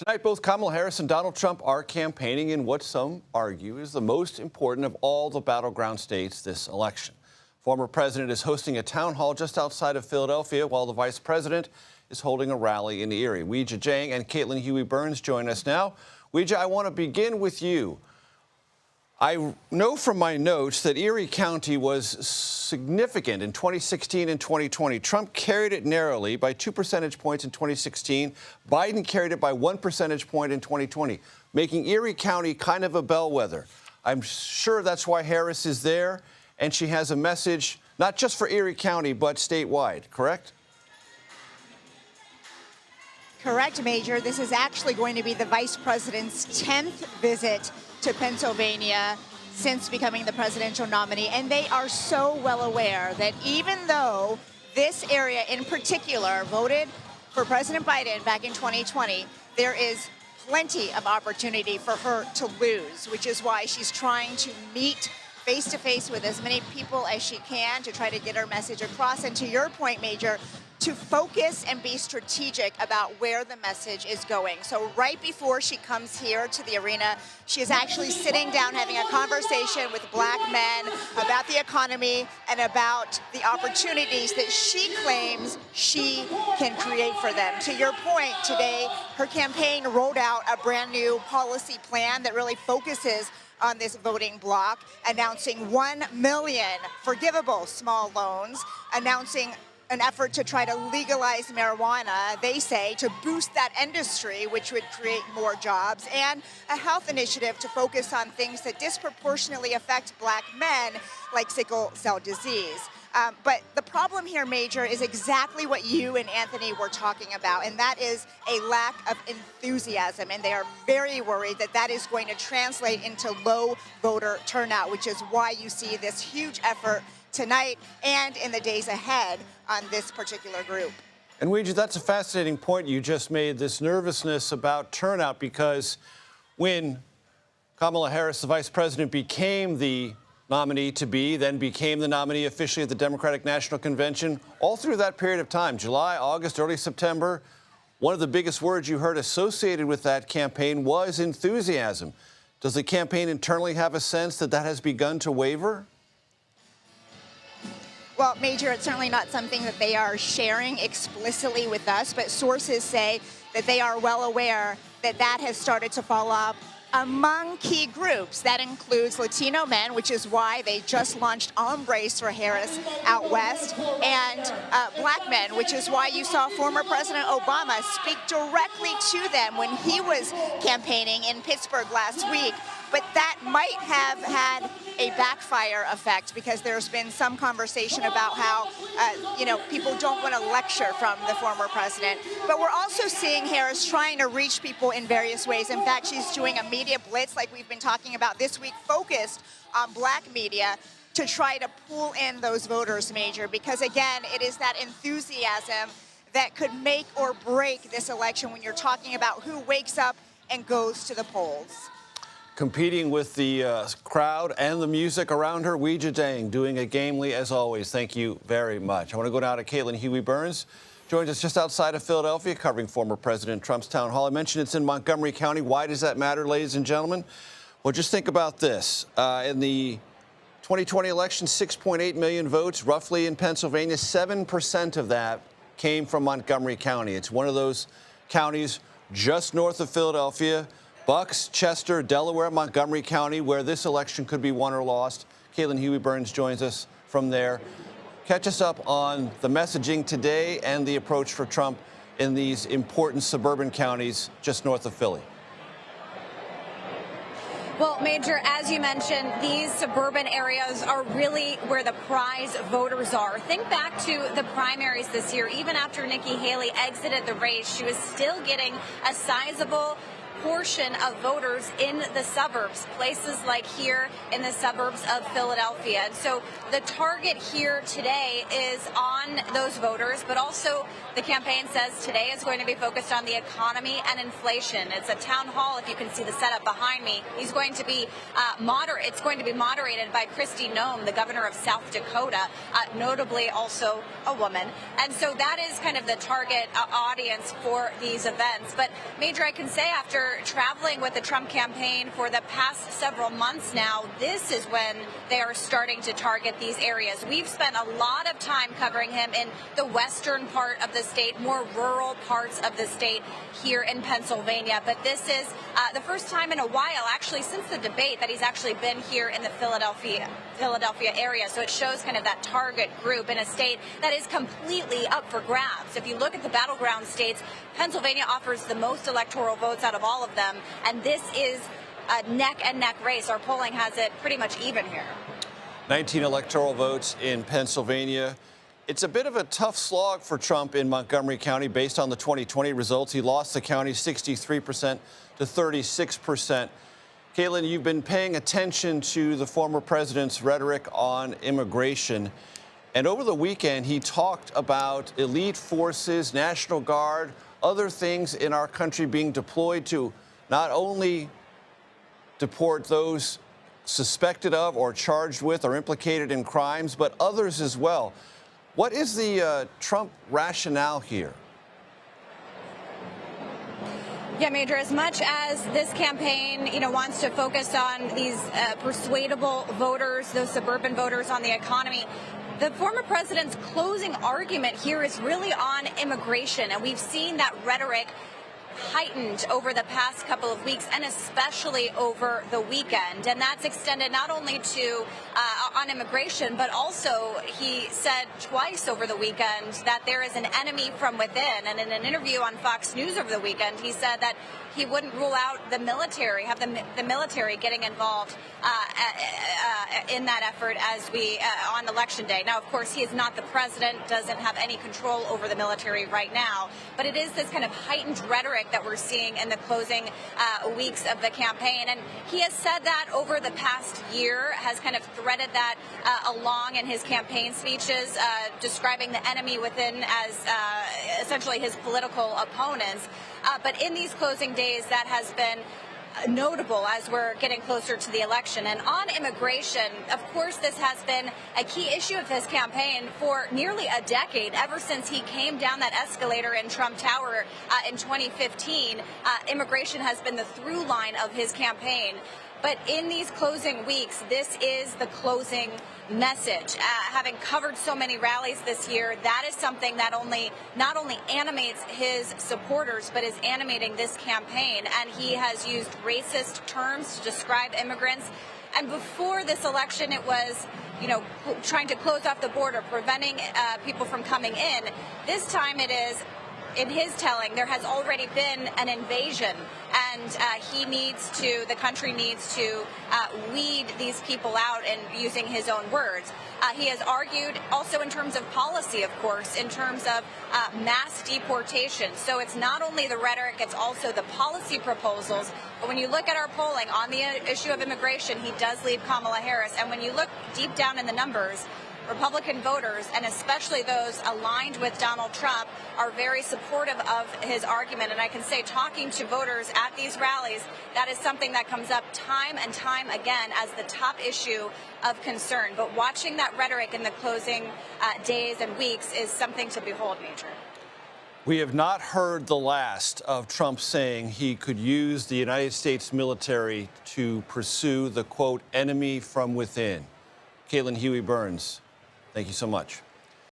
Tonight, both Kamala Harris and Donald Trump are campaigning in what some argue is the most important of all the battleground states this election. Former president is hosting a town hall just outside of Philadelphia, while the vice president is holding a rally in Erie. Weijia, Jiang and Huey-Burns join us now. Weijia, I want to begin with you. I know from my notes that Erie County was significant in 2016 and 2020. Trump carried it narrowly by 2 percentage points in 2016. Biden carried it by 1 percentage point in 2020, making Erie County kind of a bellwether. I'm sure that's why Harris is there, and she has a message not just for Erie County, but statewide, correct? Correct, Major. This is actually going to be the vice president's 10th visit to Pennsylvania since becoming the presidential nominee. And they are so well aware that even though this area in particular voted for President Biden back in 2020, there is plenty of opportunity for her to lose, which is why she's trying to meet face-to-face with as many people as she can to try to get her message across. And to your point, Major, to focus and be strategic about where the message is going. So right before she comes here to the arena, she is actually sitting down having a conversation with black men about the economy and about the opportunities that she claims she can create for them. To your point, today, her campaign rolled out a brand new policy plan that really focuses on this voting block, announcing 1 million forgivable small loans, announcing an effort to try to legalize marijuana, they say, to boost that industry, which would create more jobs, and a health initiative to focus on things that disproportionately affect black men, like sickle cell disease. But the problem here, Major, is exactly what you and Anthony were talking about, and that is a lack of enthusiasm. And they are very worried that that is going to translate into low voter turnout, which is why you see this huge effort tonight and in the days ahead on this particular group. And Weijia, that's a fascinating point you just made, this nervousness about turnout, because when Kamala Harris, the vice president, became the nominee to be, then became the nominee officially at the Democratic National Convention, all through that period of time, July, August, early September, one of the biggest words you heard associated with that campaign was enthusiasm. Does the campaign internally have a sense that that has begun to waver? Well, Major, it's certainly not something that they are sharing explicitly with us, but sources say that they are well aware that that has started to fall off among key groups. That includes Latino men, which is why they just launched Hombres for Harris out west, and black men, which is why you saw former President Obama speak directly to them when he was campaigning in Pittsburgh last week. But that might have had a backfire effect, because there's been some conversation about how, people don't want to lecture from the former president. But we're also seeing Harris trying to reach people in various ways. In fact, she's doing a media blitz like we've been talking about this week, focused on black media, to try to pull in those voters, Major, because again, it is that enthusiasm that could make or break this election when you're talking about who wakes up and goes to the polls. Competing with the crowd and the music around her, Weijia Jiang, doing it gamely as always. Thank you very much. I want to go now to Huey-Burns. Joins us just outside of Philadelphia, covering former President Trump's town hall. I mentioned it's in Montgomery County. Why does that matter, ladies and gentlemen? Well, just think about this. In the 2020 election, 6.8 million votes, roughly in Pennsylvania. 7% of that came from Montgomery County. It's one of those counties just north of Philadelphia, Bucks, Chester, Delaware, Montgomery County, where this election could be won or lost. Huey-Burns joins us from there. Catch us up on the messaging today and the approach for Trump in these important suburban counties just north of Philly. Well, Major, as you mentioned, these suburban areas are really where the prize voters are. Think back to the primaries this year. Even after Nikki Haley exited the race, she was still getting a sizable portion of voters in the suburbs, places like here in the suburbs of Philadelphia. And so the target here today is on those voters, but also the campaign says today is going to be focused on the economy and inflation. It's a town hall, if you can see the setup behind me. He's going to be it's going to be moderated by Kristi Noem, the governor of South Dakota, notably also a woman. And so that is kind of the target audience for these events. But Major, I can say after traveling with the Trump campaign for the past several months now, this is when they are starting to target these areas. We've spent a lot of time covering him in the western part of the state, more rural parts of the state here in Pennsylvania. But this is the first time in a while, actually, since the debate, that he's actually been here in the Philadelphia area. So it shows kind of that target group in a state that is completely up for grabs. If you look at the battleground states, Pennsylvania offers the most electoral votes out of all of them, and this is a neck-and-neck race. Our polling has it pretty much even here. 19 electoral votes in Pennsylvania. It's a bit of a tough slog for Trump in Montgomery County based on the 2020 results. He lost the county 63% to 36%. Caitlin, you've been paying attention to the former president's rhetoric on immigration. And over the weekend, he talked about elite forces, National Guard, other things in our country being deployed to not only deport those suspected of or charged with or implicated in crimes, but others as well. What is the Trump rationale here? Yeah, Major, as much as this campaign, wants to focus on these persuadable voters, those suburban voters, on the economy, the former president's closing argument here is really on immigration. And we've seen that rhetoric heightened over the past couple of weeks, and especially over the weekend. And that's extended not only to on immigration, but also he said twice over the weekend that there is an enemy from within. And in an interview on Fox News over the weekend, he said that he wouldn't rule out the military, have the military getting involved in that effort as we on election day. Now, of course, he is not the president, doesn't have any control over the military right now, but it is this kind of heightened rhetoric that we're seeing in the closing weeks of the campaign. And he has said that over the past year, has kind of threaded that along in his campaign speeches, describing the enemy within as essentially his political opponents. But in these closing days, that has been notable as we're getting closer to the election. And on immigration, of course, this has been a key issue of his campaign for nearly a decade, ever since he came down that escalator in Trump Tower in 2015. Immigration has been the through line of his campaign. But in these closing weeks, this is the closing message. Having covered so many rallies this year, that is something that not only animates his supporters, but is animating this campaign. And he has used racist terms to describe immigrants. And before this election, it was, trying to close off the border, preventing people from coming in. This time it is, in his telling, there has already been an invasion, and the country needs to weed these people out, and using his own words. He has argued also in terms of policy, of course, in terms of mass deportation. So it's not only the rhetoric, it's also the policy proposals. But when you look at our polling on the issue of immigration, he does lead Kamala Harris. And when you look deep down in the numbers, Republican voters, and especially those aligned with Donald Trump, are very supportive of his argument. And I can say, talking to voters at these rallies, that is something that comes up time and time again as the top issue of concern. But watching that rhetoric in the closing days and weeks is something to behold, Major. We have not heard the last of Trump saying he could use the United States military to pursue the, quote, enemy from within. Caitlin Huey-Burns, thank you so much.